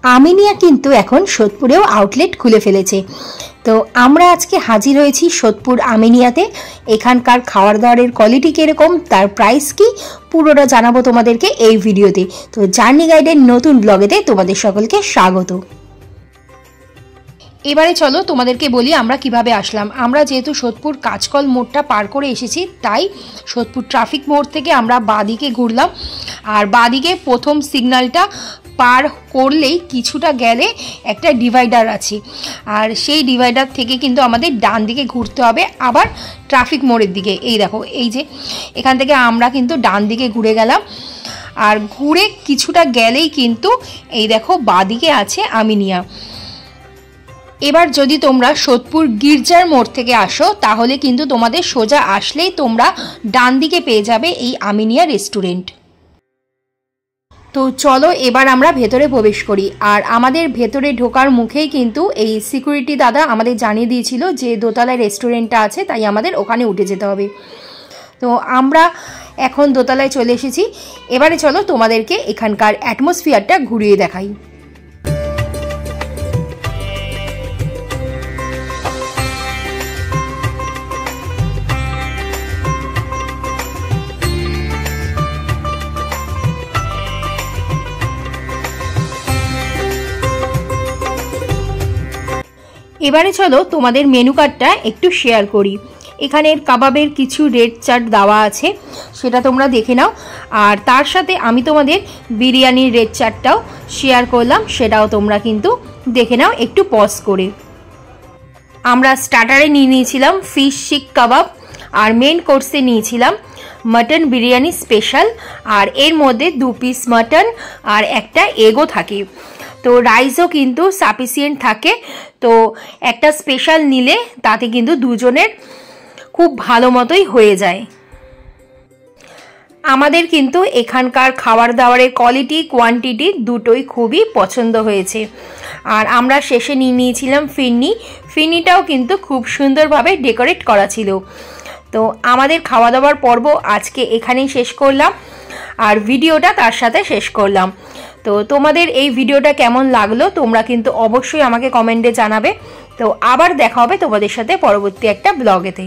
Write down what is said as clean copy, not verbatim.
আমিনিয়া কিন্তু এখন সোদপুরেও আউটলেট খুলে ফেলেছে। তো আমরা আজকে হাজির হয়েছি সোদপুর আমিনিয়াতে। এখানকার খাওয়ার দাওয়ারের কোয়ালিটি কীরকম, তার প্রাইস কি, পুরোটা জানাবো তোমাদেরকে এই ভিডিওতে। তো জার্নি গাইডের নতুন ব্লগেতে তোমাদের সকলকে স্বাগত। এবারে চলো তোমাদেরকে বলি আমরা কিভাবে আসলাম। আমরা যেহেতু সোদপুর কাঁচকল মোড়টা পার করে এসেছি, তাই সোদপুর ট্রাফিক মোড় থেকে আমরা বাঁদিকে ঘুরলাম। আর বাঁদিকে প্রথম সিগন্যালটা পার করলেই কিছুটা গেলে একটা ডিভাইডার আছে, আর সেই ডিভাইডার থেকে কিন্তু আমাদের ডান দিকে ঘুরতে হবে আবার ট্রাফিক মোড়ের দিকে। এই দেখো, এই যে এখান থেকে আমরা কিন্তু ডান দিকে ঘুরে গেলাম, আর ঘুরে কিছুটা গেলেই কিন্তু এই দেখো বাঁদিকে আছে আমিনিয়া। এবার যদি তোমরা সোদপুর গির্জার মোড় থেকে আসো, তাহলে কিন্তু তোমাদের সোজা আসলেই তোমরা ডান দিকে পেয়ে যাবে এই আমিনিয়া রেস্টুরেন্ট। তো চলো এবার আমরা ভেতরে প্রবেশ করি। আর আমাদের ভেতরে ঢোকার মুখেই কিন্তু এই সিকিউরিটি দাদা আমাদের জানিয়ে দিয়েছিল যে দোতলায় রেস্টুরেন্টটা আছে, তাই আমাদের ওখানে উঠে যেতে হবে। তো আমরা এখন দোতলায় চলে এসেছি। এবারে চলো তোমাদেরকে এখানকার অ্যাটমসফিয়ারটা ঘুরিয়ে দেখাই। এবারে চলো তোমাদের মেনু কার্ডটা একটু শেয়ার করি। এখানের কাবাবের কিছু রেড চার্ট দেওয়া আছে, সেটা তোমরা দেখে নাও। আর তার সাথে আমি তোমাদের বিরিয়ানির রেড চার্টটাও শেয়ার করলাম, সেটাও তোমরা কিন্তু দেখে নাও একটু পজ করে। আমরা স্টার্টারে নিয়ে নিয়েছিলাম ফিশ শিক কাবাব, আর মেন কোর্সে নিয়েছিলাম মাটন বিরিয়ানি স্পেশাল, আর এর মধ্যে 2 পিস মাটন আর একটা এগও থাকে। তো রাইসও কিন্তু সাফিসিয়েন্ট থাকে। তো একটা স্পেশাল নিলে তাতে কিন্তু দুজনের খুব ভালো মতোই হয়ে যায়। আমাদের কিন্তু এখানকার খাবার দাবারের কোয়ালিটি কোয়ান্টিটি দুটোই খুবই পছন্দ হয়েছে। আর আমরা শেষে নিয়ে নিয়েছিলাম ফিরনিটাও কিন্তু খুব সুন্দরভাবে ডেকোরেট করা ছিল। তো আমাদের খাওয়া দাওয়ার পর্ব আজকে এখানেই শেষ করলাম, আর ভিডিওটা তার সাথে শেষ করলাম। তো তোমাদের এই ভিডিওটা কেমন লাগলো তোমরা কিন্তু অবশ্যই আমাকে কমেন্টে জানাবে। তো আবার দেখা হবে তোমাদের সাথে পরবর্তী একটা ব্লগেতে।